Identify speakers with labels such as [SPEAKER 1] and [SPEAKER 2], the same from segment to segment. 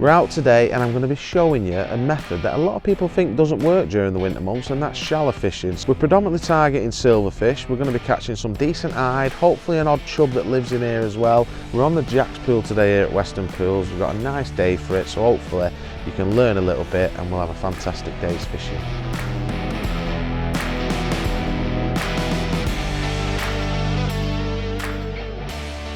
[SPEAKER 1] We're out today and I'm going to be showing you a method that a lot of people think doesn't work during the winter months, and that's shallow fishing. So we're predominantly targeting silverfish. We're going to be catching some decent eyed, hopefully an odd chub that lives in here as well. We're on the Jack's pool today here at Weston Pools. We've got a nice day for it, so hopefully you can learn a little bit and we'll have a fantastic day's fishing.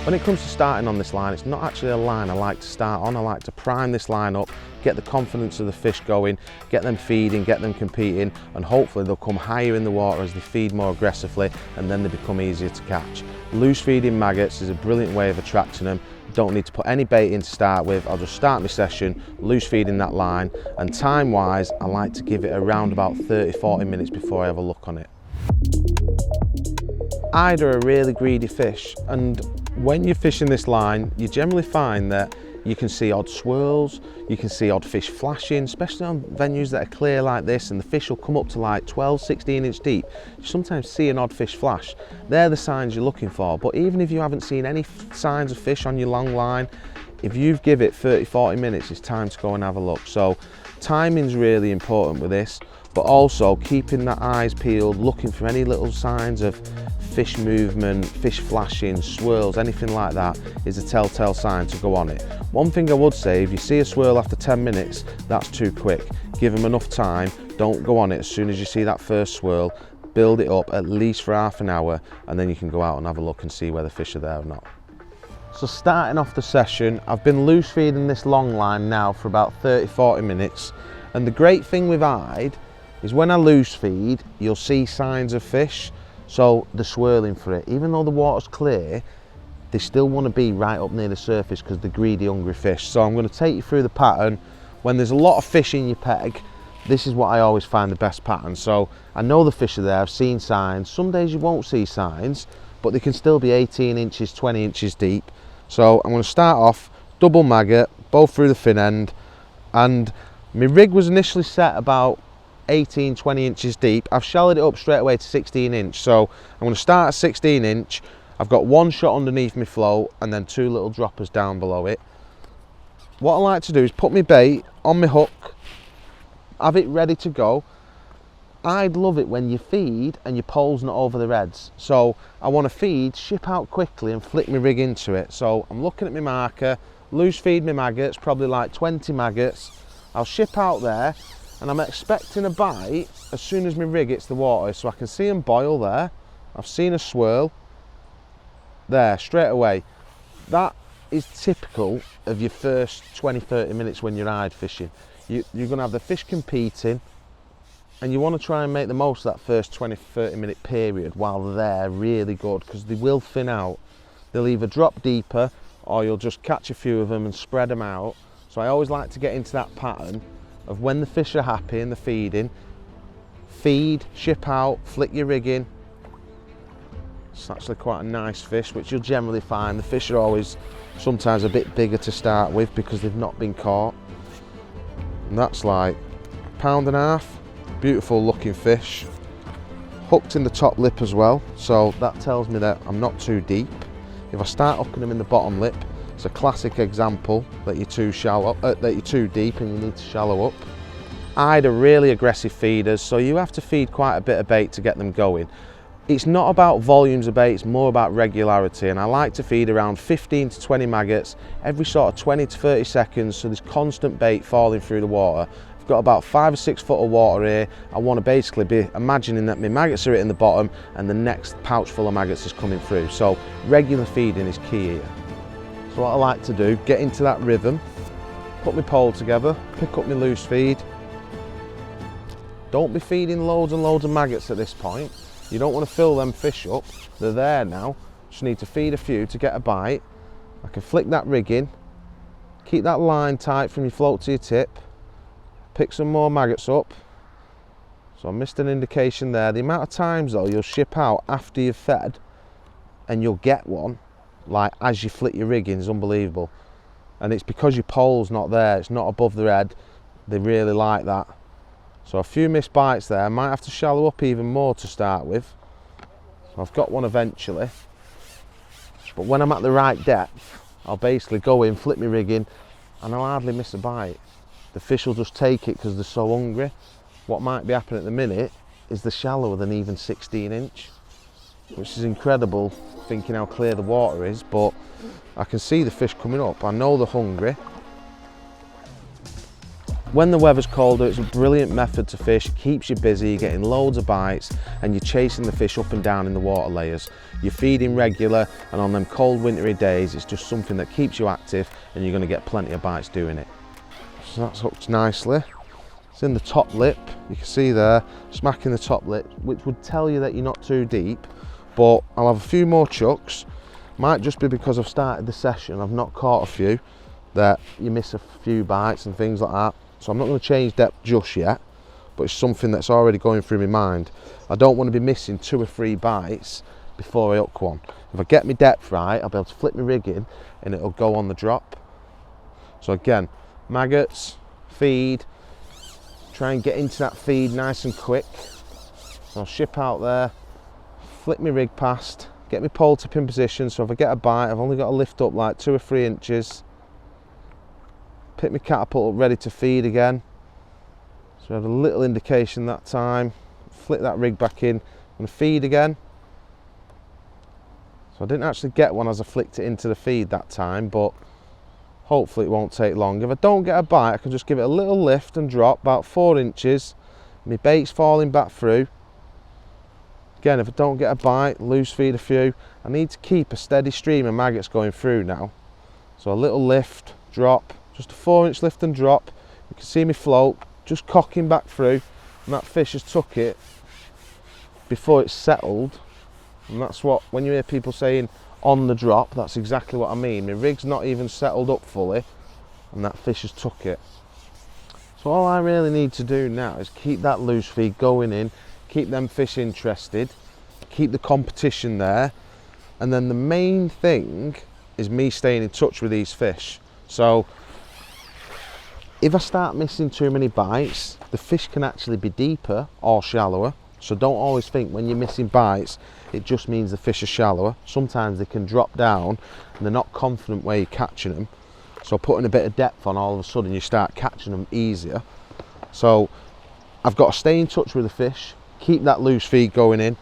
[SPEAKER 1] When it comes to starting on this line, it's not actually a line I like to start on. I like to prime this line up, get the confidence of the fish going, get them feeding, get them competing, and hopefully they'll come higher in the water as they feed more aggressively, and then they become easier to catch. Loose feeding maggots is a brilliant way of attracting them. Don't need to put any bait in to start with. I'll just start my session loose feeding that line, and time wise I like to give it around about 30-40 minutes before I have a look on it. Eyed are a really greedy fish, and when you're fishing this line, you generally find that you can see odd swirls, you can see odd fish flashing, especially on venues that are clear like this, and the fish will come up to like 12-16 inch deep. You sometimes see an odd fish flash. They're the signs you're looking for. But even if you haven't seen any signs of fish on your long line, if you've give it 30-40 minutes, it's time to go and have a look. So timing's really important with this, but also keeping the eyes peeled, looking for any little signs of fish movement, fish flashing, swirls, anything like that is a telltale sign to go on it. One thing I would say, if you see a swirl after 10 minutes, that's too quick. Give them enough time, don't go on it as soon as you see that first swirl. Build it up at least for half an hour, and then you can go out and have a look and see whether fish are there or not. So starting off the session, I've been loose feeding this long line now for about 30-40 minutes, and the great thing with eyed is when I loose feed, you'll see signs of fish. So they're swirling for it. Even though the water's clear, they still want to be right up near the surface because they're greedy, hungry fish. So I'm going to take you through the pattern. When there's a lot of fish in your peg, this is what I always find the best pattern. So I know the fish are there, I've seen signs. Some days you won't see signs, but they can still be 18 inches, 20 inches deep. So I'm going to start off double maggot, both through the fin end, and my rig was initially set about 18-20 inches deep. I've shallowed it up straight away to 16 inch, so I'm going to start at 16 inch. I've got one shot underneath my float and then two little droppers down below it. What I like to do is put my bait on my hook, have it ready to go. I'd love it when you feed and your pole's not over the heads, so I want to feed, ship out quickly and flick my rig into it. So I'm looking at my marker, loose feed my maggots, probably like 20 maggots. I'll ship out there, and I'm expecting a bite as soon as my rig hits the water, so I can see them boil there. I've seen a swirl there straight away. That is typical of your first 20-30 minutes when you're eyed fishing. You're going to have the fish competing, and you want to try and make the most of that first 20-30 minute period while they're really good, because they will thin out. They'll either drop deeper or you'll just catch a few of them and spread them out. So I always like to get into that pattern of when the fish are happy and they're feeding, feed, ship out, flick your rig in. It's actually quite a nice fish, which you'll generally find. The fish are always sometimes a bit bigger to start with because they've not been caught. And that's like £1.5. Beautiful looking fish. Hooked in the top lip as well, so that tells me that I'm not too deep. If I start hooking them in the bottom lip, it's a classic example that you're too shallow, that you're too deep and you need to shallow up. Eyed are really aggressive feeders, so you have to feed quite a bit of bait to get them going. It's not about volumes of bait, it's more about regularity, and I like to feed around 15 to 20 maggots every sort of 20 to 30 seconds, so there's constant bait falling through the water. I've got about 5 or 6 foot of water here. I want to basically be imagining that my maggots are hitting the bottom and the next pouch full of maggots is coming through. So regular feeding is key here. So what I like to do, get into that rhythm, put my pole together, pick up my loose feed. Don't be feeding loads and loads of maggots at this point. You don't want to fill them fish up. They're there now. Just need to feed a few to get a bite. I can flick that rig in, keep that line tight from your float to your tip, pick some more maggots up. So I missed an indication there. The amount of times though you'll ship out after you've fed and you'll get one, like as you flick your rig in, is unbelievable. And it's because your pole's not there, it's not above their head. They really like that. So a few missed bites there. I might have to shallow up even more to start with. So I've got one eventually. But when I'm at the right depth, I'll basically go in, flip my rig in, and I'll hardly miss a bite. The fish will just take it because they're so hungry. What might be happening at the minute is they're shallower than even 16 inch, which is incredible thinking how clear the water is, but I can see the fish coming up. I know they're hungry. When the weather's colder, it's a brilliant method to fish. It keeps you busy, you're getting loads of bites, and you're chasing the fish up and down in the water layers. You're feeding regular, and on them cold wintry days, it's just something that keeps you active, and you're going to get plenty of bites doing it. So that's hooked nicely. It's in the top lip, you can see there, smacking the top lip, which would tell you that you're not too deep, but I'll have a few more chucks. Might just be because I've started the session, I've not caught a few, that you miss a few bites and things like that. So I'm not going to change depth just yet, but it's something that's already going through my mind. I don't want to be missing 2 or 3 bites before I hook one. If I get my depth right, I'll be able to flip my rig in and it'll go on the drop. So again, maggots, feed, try and get into that feed nice and quick. So I'll ship out there, flip my rig past, get my pole tip in position, so if I get a bite, I've only got to lift up like 2 or 3 inches. Pick my catapult up ready to feed again. So I had a little indication that time. Flip that rig back in and feed again. So I didn't actually get one as I flicked it into the feed that time, but hopefully it won't take long. If I don't get a bite, I can just give it a little lift and drop about 4 inches. My bait's falling back through. Again, if I don't get a bite, loose feed a few. I need to keep a steady stream of maggots going through now. So a little lift, drop, just a 4-inch lift and drop. You can see me float, just cocking back through, and that fish has took it before it's settled. And that's what, when you hear people saying on the drop, that's exactly what I mean. My rig's not even settled up fully, and that fish has took it. So all I really need to do now is keep that loose feed going in, keep them fish interested, keep the competition there, and then the main thing is me staying in touch with these fish. So if I start missing too many bites, the fish can actually be deeper or shallower. So don't always think when you're missing bites, it just means the fish are shallower. Sometimes they can drop down and they're not confident where you're catching them. So putting a bit of depth on, all of a sudden you start catching them easier. So I've got to stay in touch with the fish, keep that loose feed going in,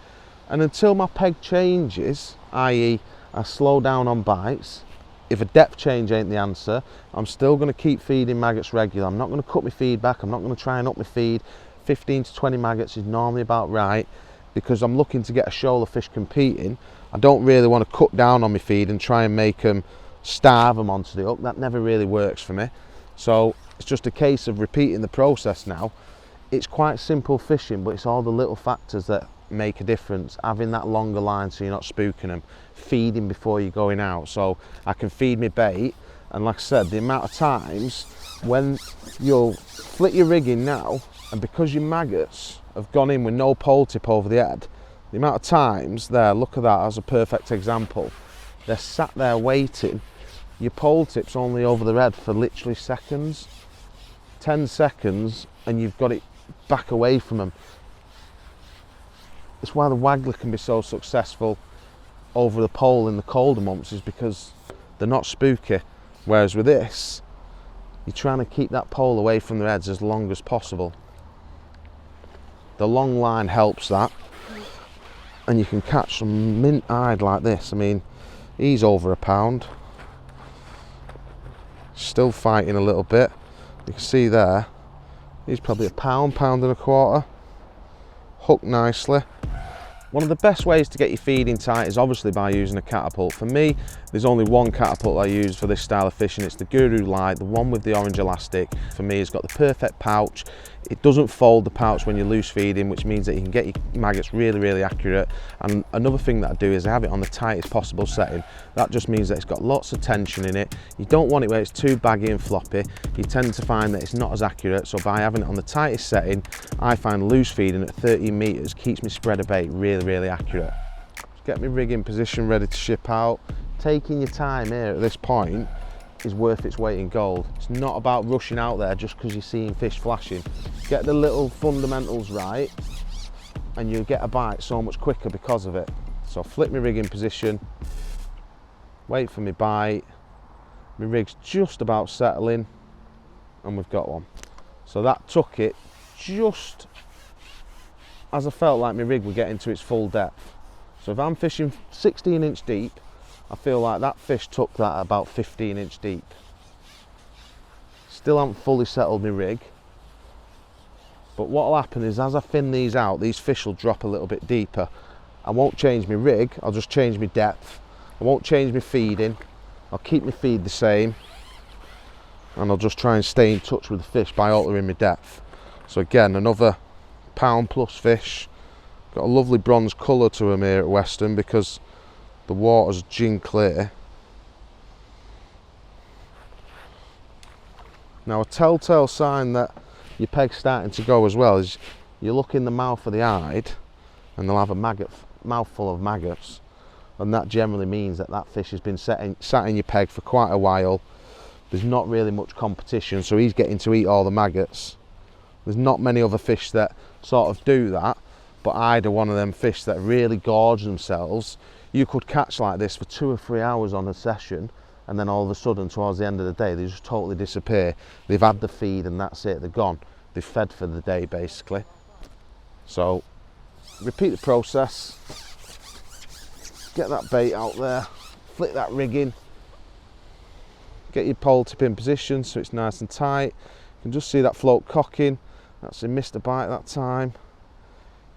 [SPEAKER 1] and until my peg changes, i.e. I slow down on bites, if a depth change ain't the answer, I'm still going to keep feeding maggots regular. I'm not going to cut my feed back, I'm not going to try and up my feed. 15 to 20 maggots is normally about right, because I'm looking to get a shoal of fish competing. I don't really want to cut down on my feed and try and make them starve them onto the hook. That never really works for me. So it's just a case of repeating the process now. It's quite simple fishing, but it's all the little factors that make a difference. Having that longer line so you're not spooking them, feeding before you're going out, so I can feed my bait. And like I said, the amount of times when you'll flick your rig in now, and because your maggots have gone in with no pole tip over the head, the amount of times there, look at that as a perfect example, they're sat there waiting, your pole tip's only over their head for literally seconds, 10 seconds, and you've got it back away from them. It's why the waggler can be so successful over the pole in the colder months, is because they're not spooky. Whereas with this, you're trying to keep that pole away from their heads as long as possible. The long line helps that, and you can catch some mint-eyed like this. I mean, he's over a pound, still fighting a little bit. You can see there, he's probably a pound, pound and a quarter, hooked nicely. One of the best ways to get your feeding tight is obviously by using a catapult. For me, there's only one catapult I use for this style of fishing. It's the Guru Light, the one with the orange elastic. For me, it's got the perfect pouch. It doesn't fold the pouch when you're loose feeding, which means that you can get your maggots really, really accurate. And another thing that I do is I have it on the tightest possible setting. That just means that it's got lots of tension in it. You don't want it where it's too baggy and floppy. You tend to find that it's not as accurate. So by having it on the tightest setting, I find loose feeding at 13 meters keeps me spreader bait really, really accurate. Just get my rig in position, ready to ship out. Taking your time here at this point is worth its weight in gold. It's not about rushing out there just because you're seeing fish flashing. Get the little fundamentals right and you'll get a bite so much quicker because of it. So flip my rig in position, wait for my bite, My rig's just about settling, and we've got one. So that took it just as I felt like my rig would get into its full depth. So if I'm fishing 16 inch deep, I feel like that fish took that at about 15 inch deep. Still haven't fully settled my rig, but what will happen is as I thin these out, these fish will drop a little bit deeper. I won't change my rig, I'll just change my depth. I won't change my feeding, I'll keep my feed the same, and I'll just try and stay in touch with the fish by altering my depth. So again, another £1+ fish. Got a lovely bronze colour to him here at Weston because the water's gin clear. Now a telltale sign that your peg's starting to go as well is you look in the mouth of the hide and they'll have a mouthful of maggots, and that generally means that that fish has been sat in your peg for quite a while. There's not really much competition, so he's getting to eat all the maggots. There's not many other fish that sort of do that, but hide are one of them fish that really gorge themselves. You could catch like this for 2 or 3 hours on a session, and then all of a sudden towards the end of the day they just totally disappear. They've had the feed and that's it, they're gone. They've fed for the day basically. So repeat the process, get that bait out there, flick that rig in, get your pole tip in position so it's nice and tight. You can just see that float cocking. That's he missed a bite that time.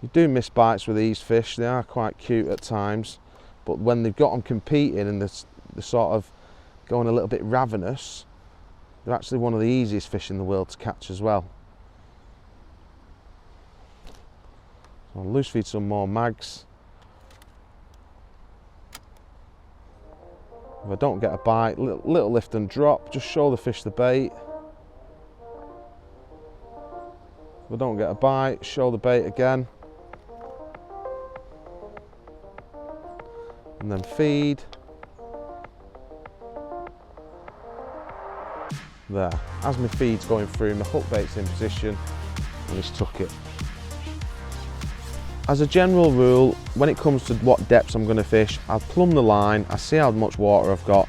[SPEAKER 1] You do miss bites with these fish, they are quite cute at times, but when they've got them competing and they're sort of going a little bit ravenous, they're actually one of the easiest fish in the world to catch as well. So I'll loose feed some more mags. If I don't get a bite, little lift and drop, just show the fish the bait. If I don't get a bite, show the bait again. And then feed. There. As my feed's going through, my hook bait's in position, and he's took it. As a general rule, when it comes to what depths I'm going to fish, I'll plumb the line, I see how much water I've got.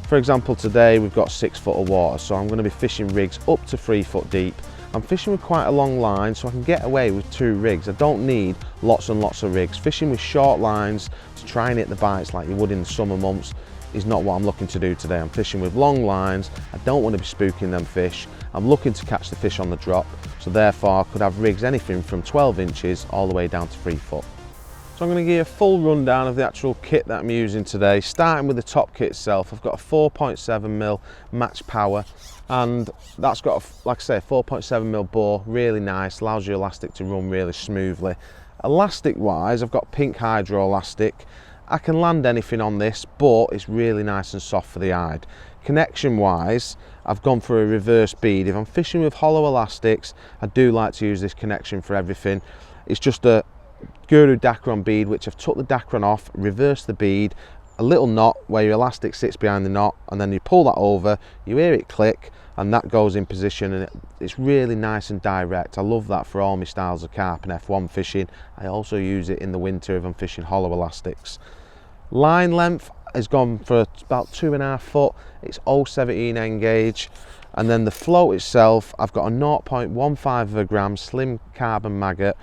[SPEAKER 1] For example, today we've got 6 foot of water, so I'm going to be fishing rigs up to 3 foot deep. I'm fishing with quite a long line, so I can get away with 2 rigs. I don't need lots and lots of rigs. Fishing with short lines to try and hit the bites like you would in the summer months is not what I'm looking to do today. I'm fishing with long lines. I don't want to be spooking them fish. I'm looking to catch the fish on the drop, so therefore I could have rigs anything from 12 inches all the way down to 3 foot. So I'm going to give you a full rundown of the actual kit that I'm using today, starting with the top kit itself. I've got a 4.7mm match power, and that's got, like I say, a 4.7mm bore, really nice, allows your elastic to run really smoothly. Elastic wise, I've got pink hydro elastic. I can land anything on this, but it's really nice and soft for the hide. Connection wise, I've gone for a reverse bead. If I'm fishing with hollow elastics, I do like to use this connection for everything. It's just a Guru Dacron bead, which I've took the Dacron off, reversed the bead, a little knot where your elastic sits behind the knot, and then you pull that over, you hear it click, and that goes in position, and it's really nice and direct. I love that for all my styles of carp and F1 fishing. I also use it in the winter if I'm fishing hollow elastics. Line length has gone for about 2.5 foot. It's 0.17 N gauge, and then the float itself, I've got a 0.15 of a gram slim carbon maggot.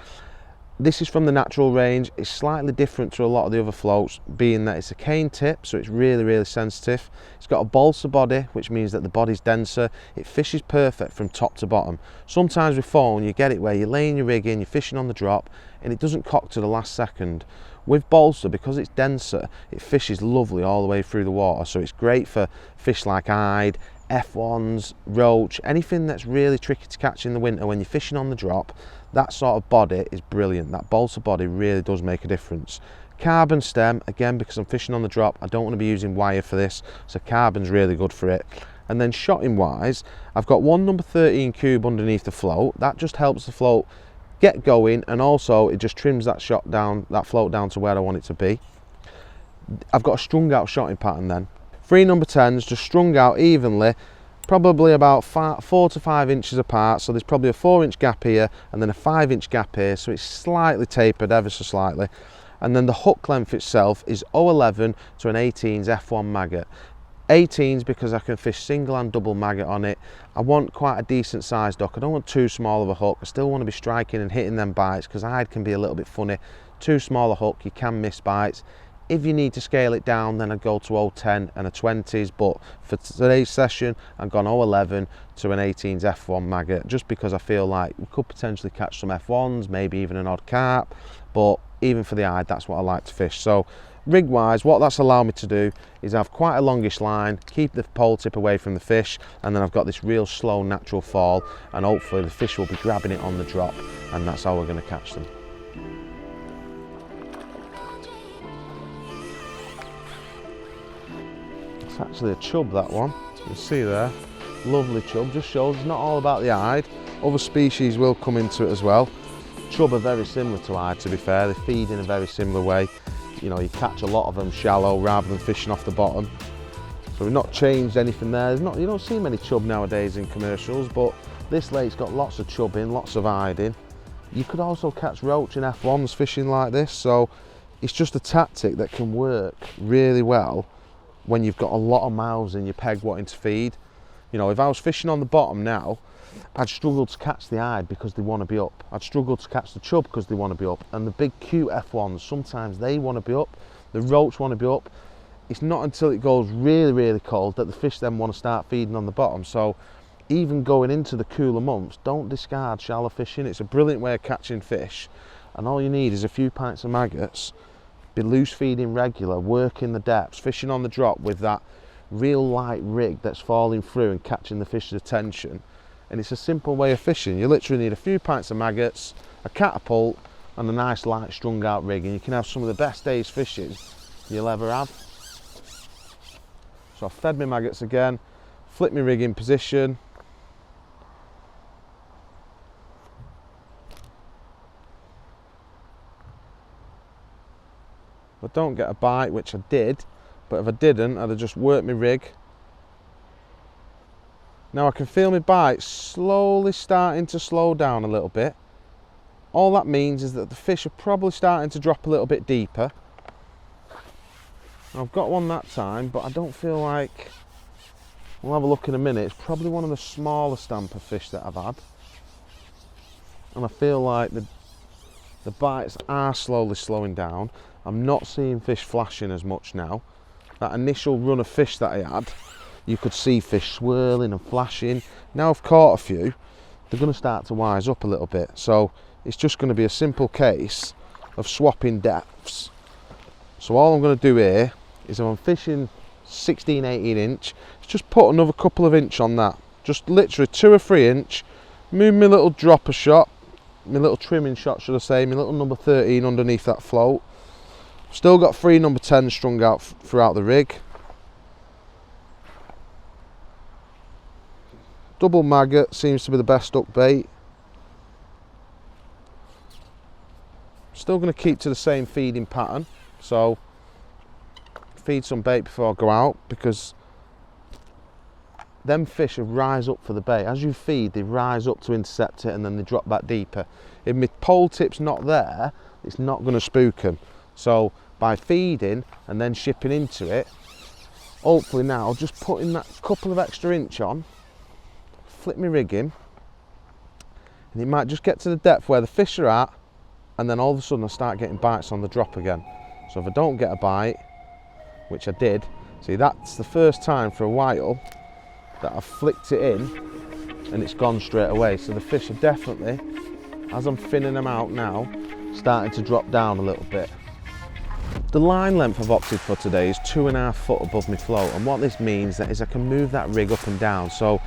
[SPEAKER 1] This is from the natural range. It's slightly different to a lot of the other floats, being that it's a cane tip, so it's really sensitive. It's got a balsa body, which means that the body's denser. It fishes perfect from top to bottom. Sometimes with phone, you get it where you're laying your rig in, you're fishing on the drop, and it doesn't cock to the last second. With balsa, because it's denser, it fishes lovely all the way through the water, so it's great for fish like hide, F1s, roach, anything that's really tricky to catch in the winter when you're fishing on the drop. That sort of body is brilliant. That balsa body really does make a difference. Carbon stem, again, because I'm fishing on the drop, I don't want to be using wire for this, so carbon's really good for it. And then shotting wise, I've got one number 13 cube underneath the float. That just helps the float get going, and also it just trims that shot down, that float down to where I want it to be. I've got a strung out shotting pattern then. 3 number 10s just strung out evenly, probably about 4 to 5 inches apart, so there's probably a 4-inch gap here and then a 5-inch gap here, so it's slightly tapered ever so slightly. And then the hook length itself is 0.11 to an 18's F1 maggot. 18s because I can fish single and double maggot on it. I want quite a decent sized hook. I don't want too small of a hook. I still want to be striking and hitting them bites because hide can be a little bit funny. Too small a hook, you can miss bites. If you need to scale it down, then I'd go to 0.10 and a 20s, but for today's session, I've gone 0.11 to an 18s F1 maggot, just because I feel like we could potentially catch some F1s, maybe even an odd carp, but even for the hide, that's what I like to fish. So rig wise, what that's allowed me to do is have quite a longish line, keep the pole tip away from the fish, and then I've got this real slow natural fall, and hopefully the fish will be grabbing it on the drop, and that's how we're going to catch them. It's actually a chub, that one. You can see there, lovely chub. Just shows it's not all about the hide. Other species will come into it as well. Chub are very similar to hide, to be fair. They feed in a very similar way. You know, you catch a lot of them shallow rather than fishing off the bottom. So we've not changed anything there. You don't see many chub nowadays in commercials, but this lake's got lots of chub in, lots of hide in. You could also catch roach in F1s fishing like this, so it's just a tactic that can work really well when you've got a lot of mouths in your peg wanting to feed. You know, if I was fishing on the bottom now, I'd struggle to catch the hide because they want to be up. I'd struggle to catch the chub because they want to be up. And the big cute F1s, sometimes they want to be up. The roach want to be up. It's not until it goes really, really cold that the fish then want to start feeding on the bottom. So even going into the cooler months, don't discard shallow fishing. It's a brilliant way of catching fish. And all you need is a few pints of maggots, be loose feeding regular, working the depths, fishing on the drop with that real light rig that's falling through and catching the fish's attention. And it's a simple way of fishing. You literally need a few pints of maggots, a catapult, and a nice light strung out rig, and you can have some of the best days fishing you'll ever have. So I've fed my maggots again, flipped my rig in position. If I don't get a bite, which I did, but if I didn't, I'd have just worked my rig. Now I can feel my bite slowly starting to slow down a little bit. All that means is that the fish are probably starting to drop a little bit deeper. I've got one that time, but I don't feel like, we'll have a look in a minute, it's probably one of the smaller stamper fish that I've had. And I feel like the bites are slowly slowing down. I'm not seeing fish flashing as much now. That initial run of fish that I had, you could see fish swirling and flashing. Now I've caught a few, they're going to start to wise up a little bit. So it's just going to be a simple case of swapping depths. So all I'm going to do here is, if I'm fishing 16, 18 inch, just put another couple of inch on that. Just literally 2 or 3 inch, move my little dropper shot, my little trimming shot should I say, my little number 13 underneath that float. Still got 3 number 10s strung out throughout the rig. Double maggot seems to be the best hook bait. Still going to keep to the same feeding pattern, so feed some bait before I go out, because them fish will rise up for the bait. As you feed, they rise up to intercept it and then they drop back deeper. If my pole tip's not there, it's not going to spook them. So by feeding and then shipping into it, hopefully now just putting that couple of extra inch on, flip my rig in, and it might just get to the depth where the fish are at, and then all of a sudden I start getting bites on the drop again. So if I don't get a bite, which I did, see, that's the first time for a while that I've flicked it in and it's gone straight away. So the fish are definitely, as I'm thinning them out now, starting to drop down a little bit. The line length I've opted for today is 2.5 foot above my float, and what this means is I can move that rig up and down. So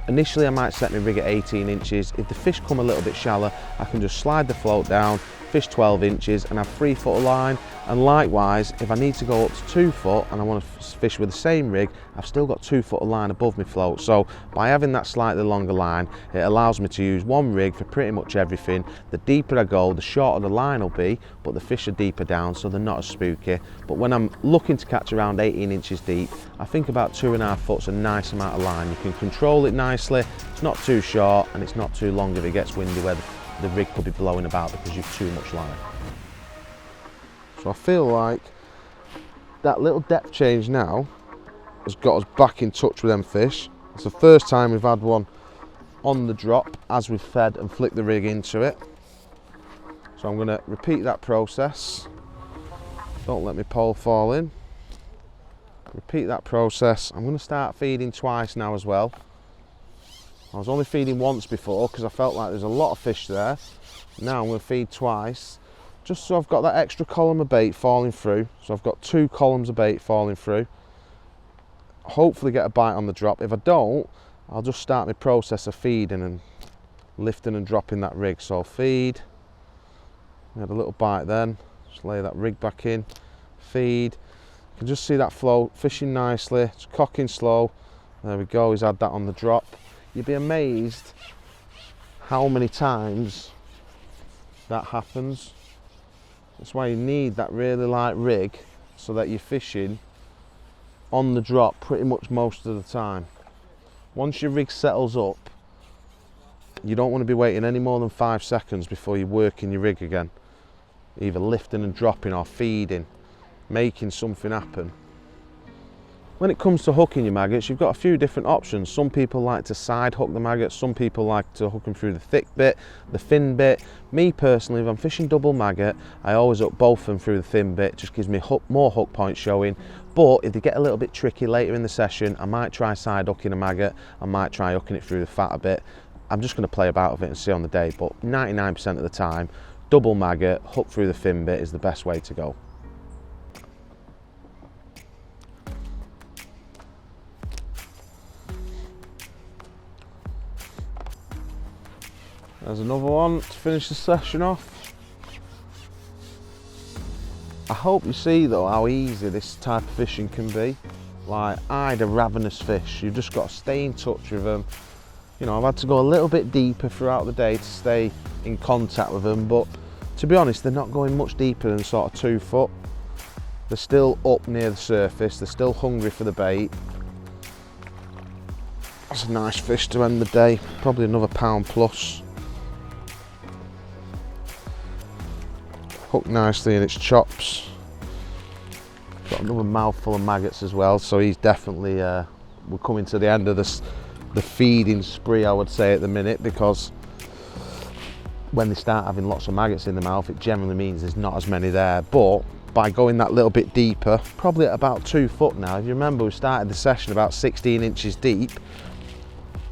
[SPEAKER 1] initially I might set my rig at 18 inches. If the fish come a little bit shallow, I can just slide the float down, fish 12 inches and have 3 foot of line. And likewise, if I need to go up to 2 foot and I want to fish with the same rig, I've still got 2 foot of line above my float. So by having that slightly longer line, it allows me to use one rig for pretty much everything. The deeper I go, the shorter the line will be, but the fish are deeper down, so they're not as spooky. But when I'm looking to catch around 18 inches deep, I think about 2.5 foot's a nice amount of line. You can control it nicely, it's not too short and it's not too long if it gets windy where the rig could be blowing about because you've too much line. So I feel like that little depth change now has got us back in touch with them fish. It's the first time we've had one on the drop as we've fed and flicked the rig into it. So I'm going to repeat that process. Don't let my pole fall in. Repeat that process. I'm going to start feeding twice now as well. I was only feeding once before because I felt like there's a lot of fish there. Now I'm going to feed twice, just so I've got that extra column of bait falling through. So I've got 2 columns of bait falling through. Hopefully get a bite on the drop. If I don't, I'll just start my process of feeding and lifting and dropping that rig. So I'll feed, we had a little bite then, just lay that rig back in, feed. You can just see that flow, fishing nicely, it's cocking slow. There we go, he's had that on the drop. You'd be amazed how many times that happens. That's why you need that really light rig, so that you're fishing on the drop pretty much most of the time. Once your rig settles up, you don't want to be waiting any more than 5 seconds before you're working your rig again, either lifting and dropping or feeding, making something happen. When it comes to hooking your maggots, you've got a few different options. Some people like to side hook the maggots, some people like to hook them through the thick bit, the thin bit. Me personally, if I'm fishing double maggot, I always hook both of them through the thin bit, just gives me more hook points showing. But if they get a little bit tricky later in the session, I might try side hooking a maggot, I might try hooking it through the fatter bit. I'm just going to play about with it and see on the day, but 99% of the time, double maggot, hook through the thin bit is the best way to go. There's another one to finish the session off. I hope you see though how easy this type of fishing can be. Like, eyed a ravenous fish, you've just got to stay in touch with them. You know, I've had to go a little bit deeper throughout the day to stay in contact with them, but to be honest, they're not going much deeper than sort of 2 foot. They're still up near the surface, they're still hungry for the bait. That's a nice fish to end the day, probably another pound plus. Hooked nicely in its chops. Got another mouthful of maggots as well, so he's definitely, we're coming to the end of the feeding spree, I would say, at the minute, because when they start having lots of maggots in the mouth, it generally means there's not as many there. But by going that little bit deeper, probably at about 2 foot now, if you remember we started the session about 16 inches deep,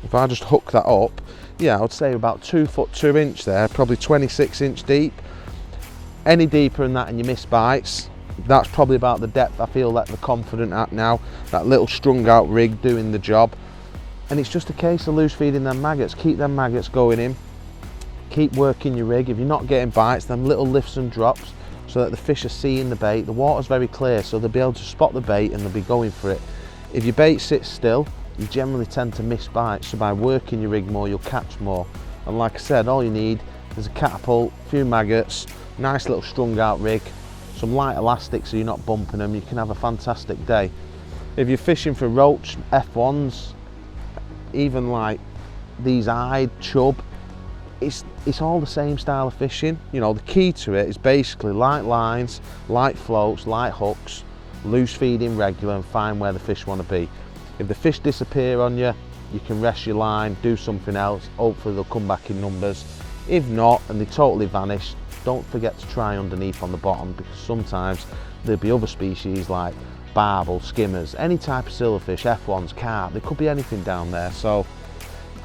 [SPEAKER 1] if I just hook that up, yeah, I would say about 2 foot 2 inch there, probably 26 inch deep. Any deeper than that and you miss bites, that's probably about the depth I feel that they're confident at now. That little strung out rig doing the job. And it's just a case of loose feeding them maggots. Keep them maggots going in. Keep working your rig. If you're not getting bites, them little lifts and drops so that the fish are seeing the bait. The water's very clear, so they'll be able to spot the bait and they'll be going for it. If your bait sits still, you generally tend to miss bites. So by working your rig more, you'll catch more. And like I said, all you need is a catapult, a few maggots, nice little strung out rig, some light elastic so you're not bumping them. You can have a fantastic day. If you're fishing for roach, F1s, even like these eyed chub, it's all the same style of fishing. You know, the key to it is basically light lines, light floats, light hooks, loose feeding regular, and find where the fish want to be. If the fish disappear on you, you can rest your line, do something else, hopefully they'll come back in numbers. If not, and they totally vanish, don't forget to try underneath on the bottom, because sometimes there'll be other species like barbel, skimmers, any type of silverfish, F1s, carp, there could be anything down there. So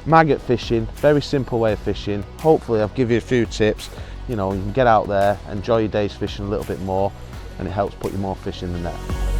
[SPEAKER 1] maggot fishing, very simple way of fishing. Hopefully I've given you a few tips. You know, you can get out there, enjoy your day's fishing a little bit more, and it helps put you more fish in the net.